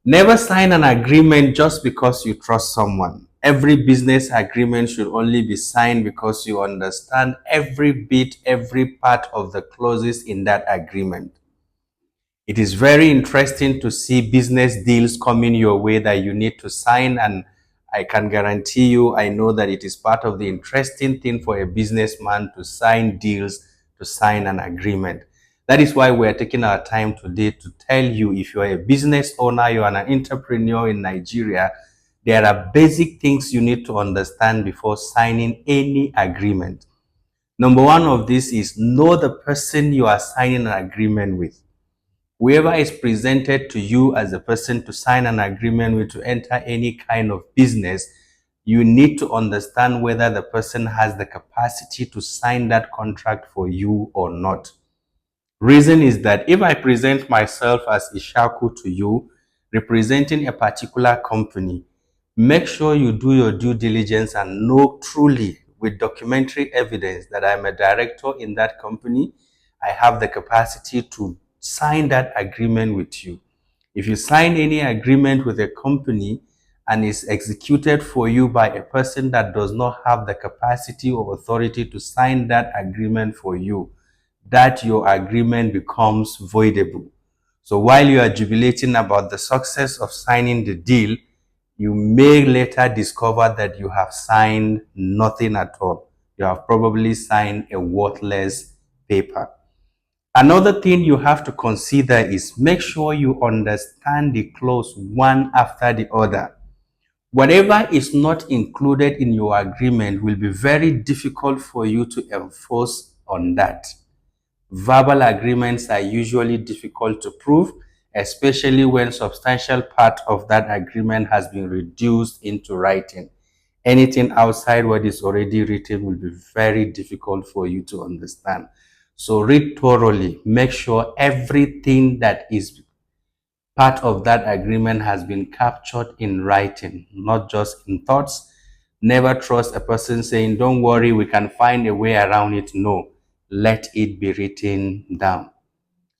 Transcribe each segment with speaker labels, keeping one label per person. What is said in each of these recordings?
Speaker 1: Never sign an agreement just because you trust someone. Every business agreement should only be signed because you understand every bit, every part of the clauses in that agreement. It is very interesting to see business deals coming your way that you need to sign, and I can guarantee you, I know that it is part of the interesting thing for a businessman to sign deals, to sign an agreement. That is why we are taking our time today to tell you, if you are a business owner, you are an entrepreneur in Nigeria, there are basic things you need to understand before signing any agreement. Number one of this is know the person you are signing an agreement with. Whoever is presented to you as a person to sign an agreement with to enter any kind of business, you need to understand whether the person has the capacity to sign that contract for you or not. Reason is that if I present myself as Ishaku to you, representing a particular company, make sure you do your due diligence and know truly with documentary evidence that I'm a director in that company. I have the capacity to sign that agreement with you. If you sign any agreement with a company and is executed for you by a person that does not have the capacity or authority to sign that agreement for you, that your agreement becomes voidable. So while you are jubilating about the success of signing the deal, you may later discover that you have signed nothing at all. You have probably signed a worthless paper. Another thing you have to consider is make sure you understand the clause one after the other. Whatever is not included in your agreement will be very difficult for you to enforce on that. Verbal agreements are usually difficult to prove, especially when substantial part of that agreement has been reduced into writing. Anything outside what is already written will be very difficult for you to understand. So read thoroughly. Make sure everything that is part of that agreement has been captured in writing, not just in thoughts. Never trust a person saying, don't worry, we can find a way around it. No, let it be written down.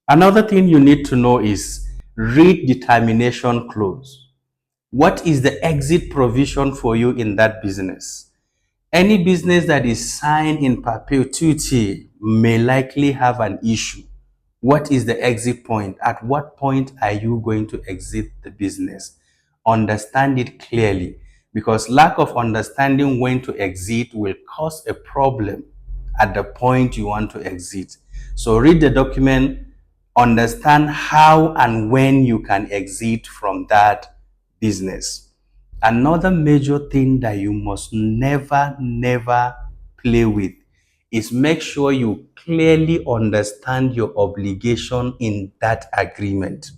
Speaker 1: Another thing you need to know is read the termination clause. What is the exit provision for you in that business? Any business that is signed in perpetuity may likely have an issue. What is the exit point? At what point are you going to exit the business? Understand it clearly, because lack of understanding when to exit will cause a problem at the point you want to exit. So read the document, understand how and when you can exit from that business. Another major thing that you must never play with is make sure you clearly understand your obligation in that agreement.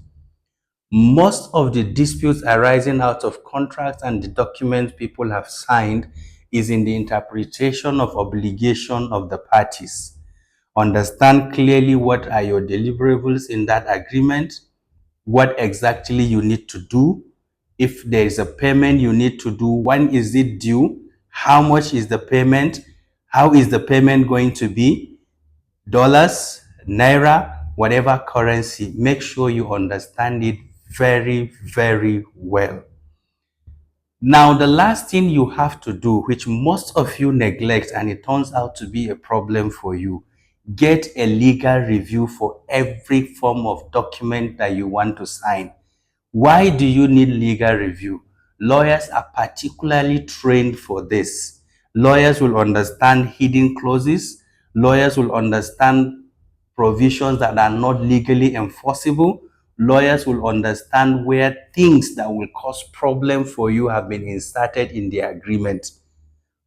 Speaker 1: Most of the disputes arising out of contracts and the documents people have signed is in the interpretation of obligation of the parties. Understand clearly what are your deliverables in that agreement, what exactly you need to do. If there is a payment you need to do, when is it due? How much is the payment? How is the payment going to be? Dollars, naira, whatever currency. Make sure you understand it very well. Now, the last thing you have to do, which most of you neglect and it turns out to be a problem for you, get a legal review for every form of document that you want to sign. Why do you need legal review? Lawyers are particularly trained for this. Lawyers will understand hidden clauses. Lawyers will understand provisions that are not legally enforceable. Lawyers will understand where things that will cause problem for you have been inserted in the agreement.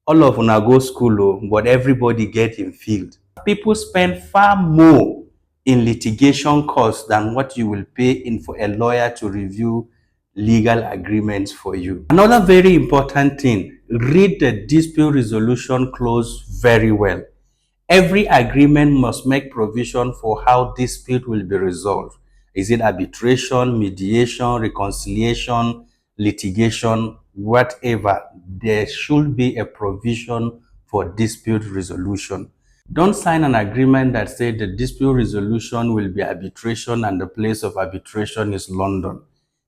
Speaker 1: All of una go school, but everybody get in field. People spend far more in litigation costs than what you will pay in for a lawyer to review legal agreements for you. Another very important thing, read the dispute resolution clause very well. Every agreement must make provision for how dispute will be resolved. Is it arbitration, mediation, reconciliation, litigation, whatever? There should be a provision for dispute resolution. Don't sign an agreement that says the dispute resolution will be arbitration and the place of arbitration is London.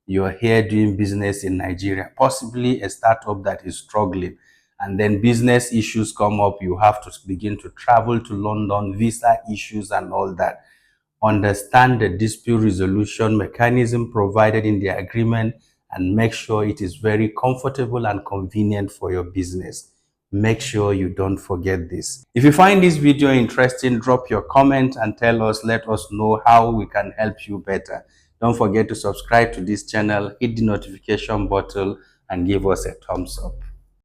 Speaker 1: you're here doing business in Nigeria, possibly a startup that is struggling, and then business issues come up, you have to begin to travel to London, visa issues and all that. Understand the dispute resolution mechanism provided in the agreement and make sure it is very comfortable and convenient for your business. Make sure you don't forget this. If you find this video interesting, drop your comment and let us know how we can help you better. Don't forget to subscribe to this channel, hit the notification button and give us a thumbs up.